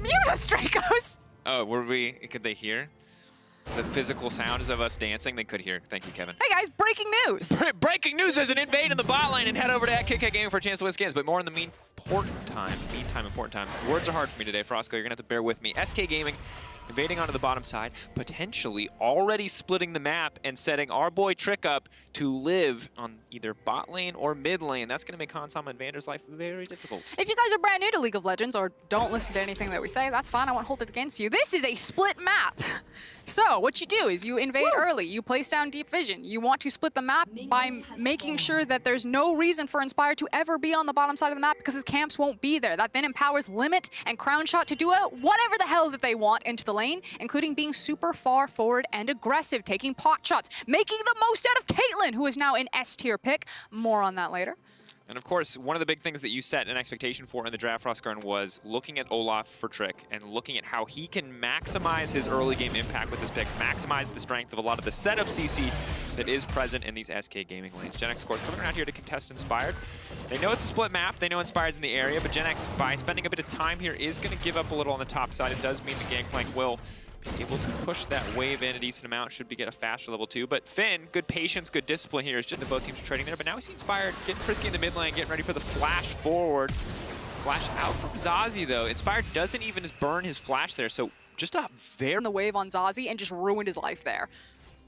mute us, Dracos! Oh, could they hear? The physical sounds of us dancing, they could hear. Thank you, Kevin. Hey guys, breaking news! Breaking news, there's an invade in the bot lane and head over to KK Gaming for a chance to win skins, but more in the important time. Words are hard for me today, Frosco. You're gonna have to bear with me. SK Gaming invading onto the bottom side, potentially already splitting the map and setting our boy Trick up to live on either bot lane or mid lane. That's going to make Hansama and Vander's life very difficult. If you guys are brand new to League of Legends or don't listen to anything that we say, that's fine. I won't hold it against you. This is a split map. So what you do is you invade early. You place down deep vision. You want to split the map by making sure that there's no reason for Inspired to ever be on the bottom side of the map because his camps won't be there. That then empowers Limit and Crown Shot to do whatever the hell that they want into the lane, including being super far forward and aggressive, taking pot shots, making the most out of Caitlyn, who is now an S-tier pick. More on that later. And of course, one of the big things that you set an expectation for in the draft, Frostgarn, was looking at Olaf for Trick and looking at how he can maximize his early game impact with this pick, maximize the strength of a lot of the setup CC that is present in these SK Gaming lanes. Gen X, of course, coming around here to contest Inspired. They know it's a split map, they know Inspired's in the area, but Gen X, by spending a bit of time here, is going to give up a little on the top side. It does mean the Gangplank will be able to push that wave in a decent amount, should we get a faster level 2. But Finn, good patience, good discipline here. It's just that both teams are trading there. But now we see Inspired getting frisky in the mid lane, getting ready for the flash forward. Flash out from Zazi, though. Inspired doesn't even burn his flash there, so just a very... The wave on Zazi and just ruined his life there.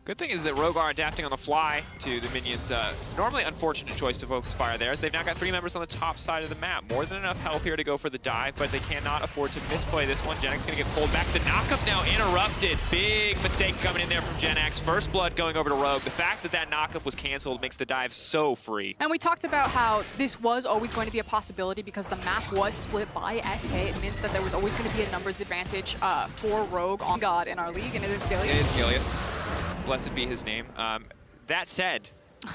Good thing is that Rogue are adapting on the fly to the minions. Normally unfortunate choice to focus fire there, as they've now got 3 members on the top side of the map. More than enough help here to go for the dive, but they cannot afford to misplay this one. Gen X gonna get pulled back. The knockup now interrupted. Big mistake coming in there from Gen X. First blood going over to Rogue. The fact that that knockup was canceled makes the dive so free. And we talked about how this was always going to be a possibility because the map was split by SK. It meant that there was always going to be a numbers advantage for Rogue on God in our league, and it is Gilius. It is Gilius. Blessed be his name. That said,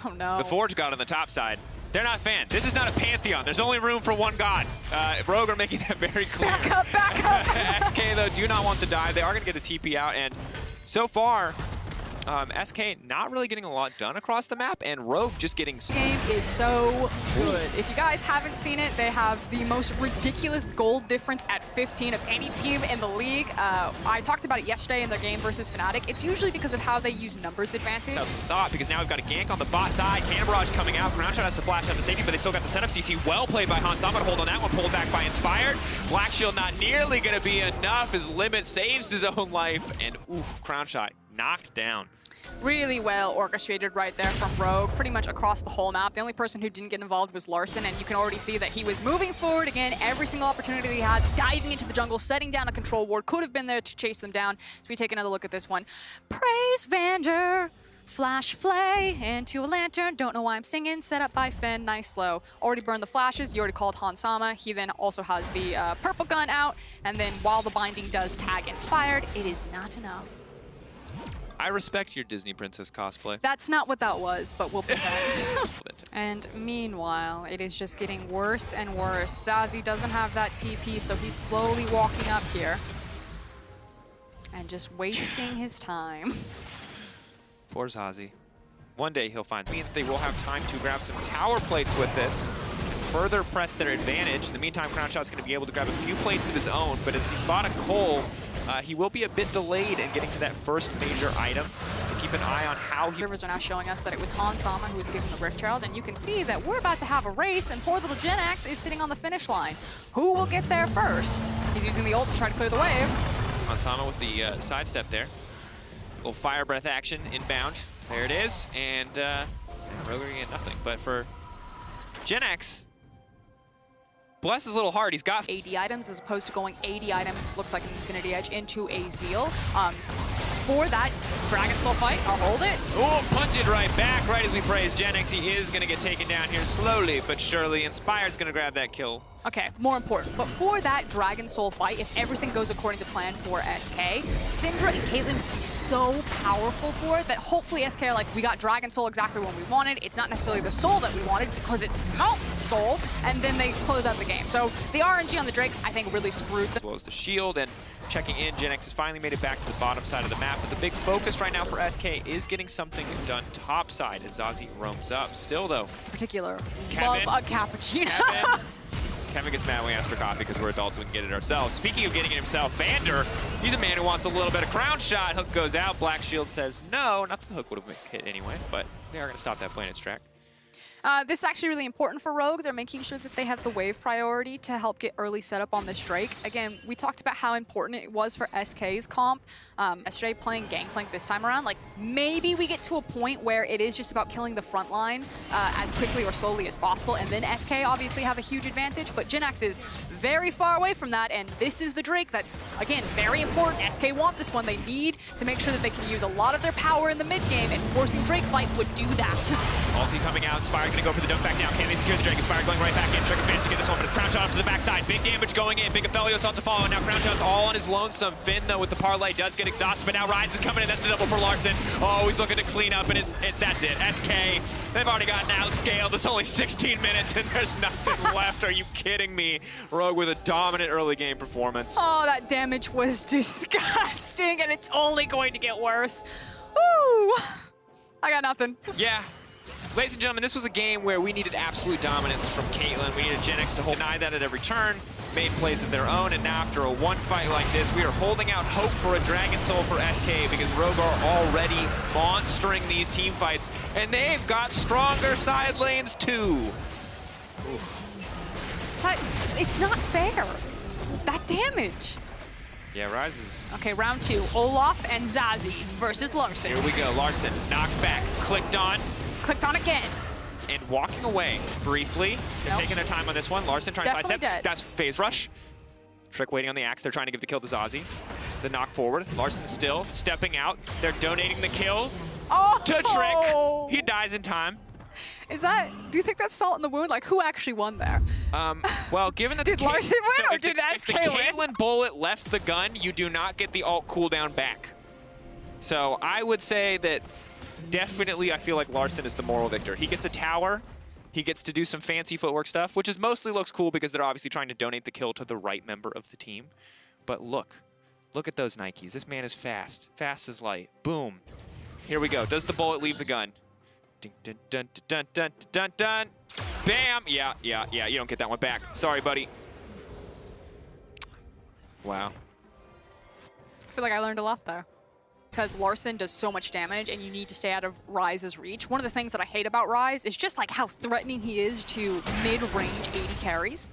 oh no, the Forge God on the top side, they're not fans. This is not a pantheon. There's only room for one god. Rogue are making that very clear. Back up. SK, though, do not want to dive. They are going to get the TP out, and so far, SK not really getting a lot done across the map, and Rogue just getting... This game is so good. If you guys haven't seen it, they have the most ridiculous gold difference at 15 of any team in the league. I talked about it yesterday in their game versus Fnatic. It's usually because of how they use numbers advantage. That's the thought, because now we've got a gank on the bot side. Cannon Barrage coming out. Groundshot has to flash out the safety, but they still got the setup CC. Well played by Hansama to hold on that one. Pulled back by Inspired. Black Shield not nearly going to be enough as Limit saves his own life. And oof, Crownshot knocked down. Really well orchestrated right there from Rogue, pretty much across the whole map. The only person who didn't get involved was Larson, and you can already see that he was moving forward again. Every single opportunity he has, diving into the jungle, setting down a control ward, could have been there to chase them down. So we take another look at this one. Praise Vander. Flash flay into a lantern. Don't know why I'm singing. Set up by Finn. Nice slow. Already burned the flashes. You already called Hansama. He then also has the purple gun out. And then while the binding does tag Inspired, it is not enough. I respect your Disney princess cosplay. That's not what that was, but we'll pretend. And meanwhile, it is just getting worse and worse. Zazi doesn't have that TP, so he's slowly walking up here. And just wasting his time. Poor Zazi. One day he'll find me that they will have time to grab some tower plates with this. Further press their advantage. In the meantime, Crownshot's going to be able to grab a few plates of his own, but as he's bought a coal, he will be a bit delayed in getting to that first major item. Keep an eye on how he... Rivers are now showing us that it was Hansama who was given the Rift Herald, and you can see that we're about to have a race, and poor little Gen X is sitting on the finish line. Who will get there first? He's using the ult to try to clear the wave. Hansama with the sidestep there. Little fire breath action inbound. There it is, and Rogue are getting nothing. But for Gen X, bless his little heart, he's got 80 items as opposed to going 80 item, looks like an Infinity Edge, into a Zeal. For that Dragon Soul fight, I'll hold it. Oh, punch it right back, right as we praise Gen X. He is going to get taken down here slowly but surely. Inspired's going to grab that kill. Okay, more important. But for that Dragon Soul fight, if everything goes according to plan for SK, Syndra and Caitlyn would be so powerful for it that hopefully SK are like, we got Dragon Soul exactly when we wanted. It's not necessarily the soul that we wanted because it's Mount Soul, and then they close out the game. So the RNG on the Drakes, I think, really screwed them. Blows the shield, and checking in, Gen X has finally made it back to the bottom side of the map, but the big focus right now for SK is getting something done top side as Zazi roams up. Still, though, Particular, Kevin. love a cappuccino. Kevin gets mad when we ask for coffee because we're adults and we can get it ourselves. Speaking of getting it himself, Vander, he's a man who wants a little bit of crown shot. Hook goes out. Black Shield says no. Not that the hook would have hit anyway, but they are going to stop that play in its track. This is actually really important for Rogue. They're making sure that they have the wave priority to help get early setup on this Drake. Again, we talked about how important it was for SK's comp. yesterday playing Gangplank this time around. Like, maybe we get to a point where it is just about killing the front line as quickly or slowly as possible, and then SK obviously have a huge advantage, but Jinax is very far away from that, and this is the Drake that's, again, very important. SK want this one. They need to make sure that they can use a lot of their power in the mid game, and forcing Drake fight would do that. Ulti coming out, Inspire gonna go for the dump back down. Can they secure the Drake? Inspire going right back in. Trick has managed to get this one, but it's Crown Shot off to the backside. Big damage going in. Big Aphelios on to follow. Now Crown Shot's all on his lonesome. Finn, though, with the parlay, does get exhausted, but now Rise is coming in. That's the double for Larson. Oh, he's looking to clean up, and that's it. SK, they've already gotten outscaled. It's only 16 minutes, and there's nothing left. Are you kidding me? Rogue with a dominant early game performance. Oh, that damage was disgusting, and it's only going to get worse. Woo! I got nothing. Yeah. Ladies and gentlemen, this was a game where we needed absolute dominance from Caitlyn. We needed Jinax to deny that at every turn, made plays of their own, and now after a one fight like this, we are holding out hope for a Dragon Soul for SK because Rogue are already monstering these team fights, and they've got stronger side lanes too. But it's not fair. That damage. Yeah, Rise is... Okay, round 2. Olaf and Zazie versus Larson. Here we go. Larson knocked back, clicked on again. And walking away briefly. They're taking their time on this one. Larson trying to sidestep. Dead. That's phase rush. Trick waiting on the axe. They're trying to give the kill to Zazie. The knock forward. Larson still stepping out. They're donating the kill to Trick. He dies in time. Is that, do you think that's salt in the wound? Like, who actually won there? Well, given that did Larson win or did SK win? If the Caitlyn bullet left the gun, you do not get the ult cooldown back. So I would say that definitely I feel like Larson is the moral victor. He gets a tower. He gets to do some fancy footwork stuff, which is mostly looks cool because they're obviously trying to donate the kill to the right member of the team. But look at those Nikes. This man is fast as light. Boom. Here we go. Does the bullet leave the gun? Dun, dun, dun, dun, dun, dun, dun. Bam! Yeah, you don't get that one back. Sorry, buddy. Wow. I feel like I learned a lot there. Because Larson does so much damage and you need to stay out of Rise's reach. One of the things that I hate about Rise is just like how threatening he is to mid-range 80 carries.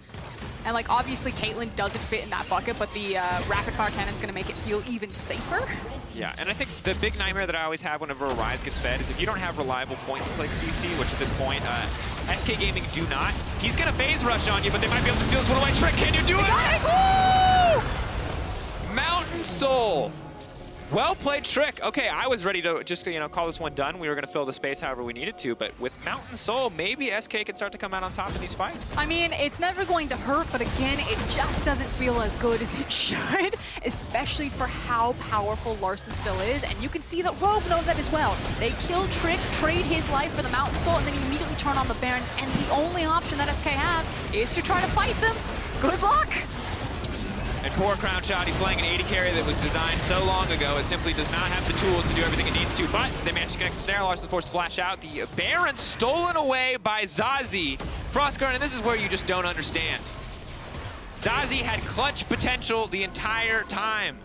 And like obviously Caitlyn doesn't fit in that bucket, but the rapid fire cannon is going to make it feel even safer. Yeah, and I think the big nightmare that I always have whenever a Rise gets fed is if you don't have reliable point-and-click CC, which at this point, SK Gaming do not. He's going to phase rush on you, but they might be able to steal this one away. Trick, can you do it? Woo! Mountain Soul. Well played, Trick. Okay, I was ready to just, call this one done. We were going to fill the space however we needed to, but with Mountain Soul, maybe SK can start to come out on top of these fights. I mean, it's never going to hurt, but again, it just doesn't feel as good as it should, especially for how powerful Larson still is, and you can see that Rogue know that as well. They kill Trick, trade his life for the Mountain Soul, and then immediately turn on the Baron, and the only option that SK have is to try to fight them. Good luck! And poor Crown Shot, he's playing an 80 carry that was designed so long ago. It simply does not have the tools to do everything it needs to, but they managed to connect the snare. Larson forced to flash out. The Baron stolen away by Zazie. Frostguard, and this is where you just don't understand. Zazie had clutch potential the entire time.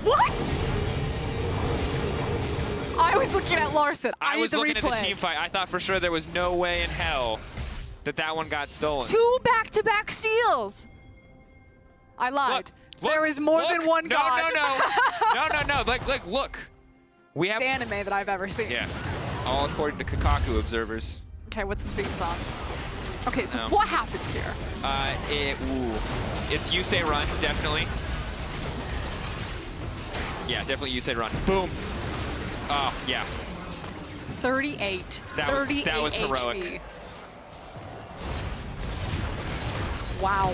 What? I was looking at Larson. I was looking at the team fight. I thought for sure there was no way in hell that one got stolen. 2 back-to-back steals. I lied. There is more than one god. No. Look. We have the anime that I've ever seen. Yeah. All according to Kakaku observers. Okay, what's the theme song? Okay, so what happens here? It's Yusei Run, definitely. Yeah, definitely Yusei Run. Boom. Oh, yeah. 38. That was heroic. HP. Wow.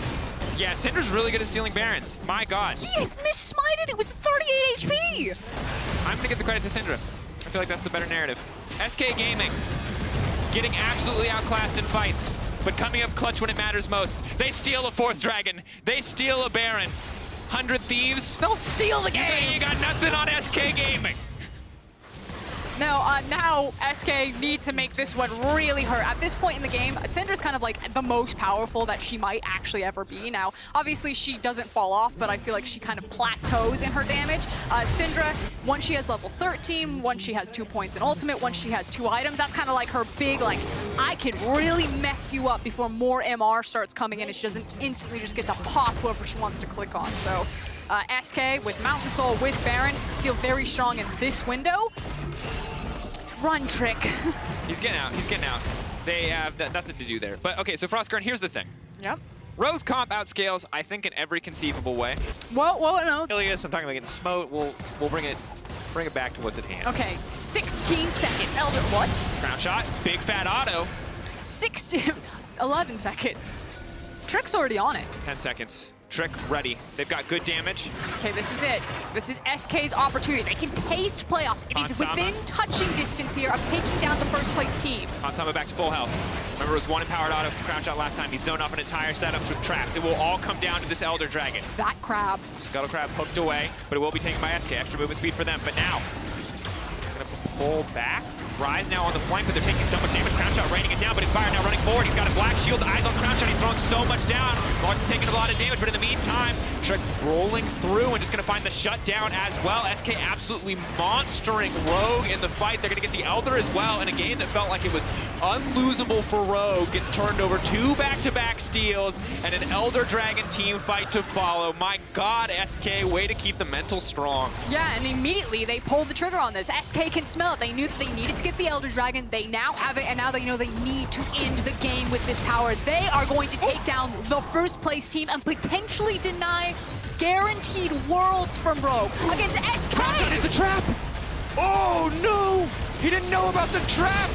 Yeah, Syndra's really good at stealing Barons. My God. He is missmited. It was 38 HP. I'm going to give the credit to Syndra. I feel like that's the better narrative. SK Gaming, getting absolutely outclassed in fights, but coming up clutch when it matters most. They steal a 4th dragon. They steal a Baron. 100 Thieves. They'll steal the game. You got nothing on SK Gaming. Now SK need to make this one really hurt. At this point in the game, Syndra's kind of like the most powerful that she might actually ever be. Now, obviously she doesn't fall off, but I feel like she kind of plateaus in her damage. Syndra, once she has level 13, once she has 2 points in ultimate, once she has 2 items, that's kind of like her big, like, I can really mess you up before more MR starts coming in, and she doesn't instantly just get to pop whoever she wants to click on. So SK with Mountain Soul, with Baron, feel very strong in this window. Run, Trick. He's getting out. He's getting out. They have nothing to do there. But okay, so Frostgurn, here's the thing. Yep. Rogue's comp outscales, I think, in every conceivable way. Well, no. Ilias, I'm talking about getting smote. We'll bring it back to what's at hand. Okay, 16 seconds. Elder, what? Crown shot, big fat auto. 11 seconds. Trick's already on it. 10 seconds. Trick ready. They've got good damage. Okay, this is it. This is SK's opportunity. They can taste playoffs. It is within touching distance here of taking down the first place team. Hansama back to full health. Remember, it was 1 empowered auto from Crown Shot last time. He zoned off an entire setup with traps. It will all come down to this Elder Dragon. That crab. Scuttle Crab hooked away, but it will be taken by SK. Extra movement speed for them. But now, gonna pull back. Rise now on the flank, but they're taking so much damage. Crown Shot raining it down, but Inspire now running forward. He's got a black shield, eyes on Crown Shot. He's throwing so much down. Lars is taking a lot of damage, but in the meantime, Trick rolling through and just gonna find the shutdown as well. SK absolutely monstering Rogue in the fight. They're gonna get the Elder as well in a game that felt like it was unlosable for Rogue. Gets turned over 2 back-to-back steals and an Elder Dragon team fight to follow. My God, SK, way to keep the mental strong. Yeah, and immediately they pulled the trigger on this. SK can smell it. They knew that they needed to get the Elder Dragon. They now have it, and now they know they need to end the game with this power. They are going to take down the first place team and potentially deny guaranteed worlds from Rogue against SK. Hit the trap! Oh no! He didn't know about the trap!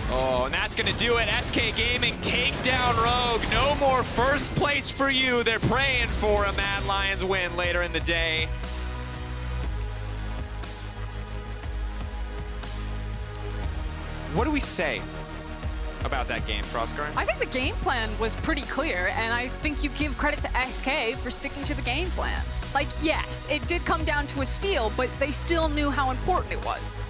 Oh, and that's gonna do it. SK Gaming take down Rogue. No more first place for you. They're praying for a Mad Lions win later in the day. What do we say about that game, Frostgurn? I think the game plan was pretty clear, and I think you give credit to SK for sticking to the game plan. Like, yes, it did come down to a steal, but they still knew how important it was.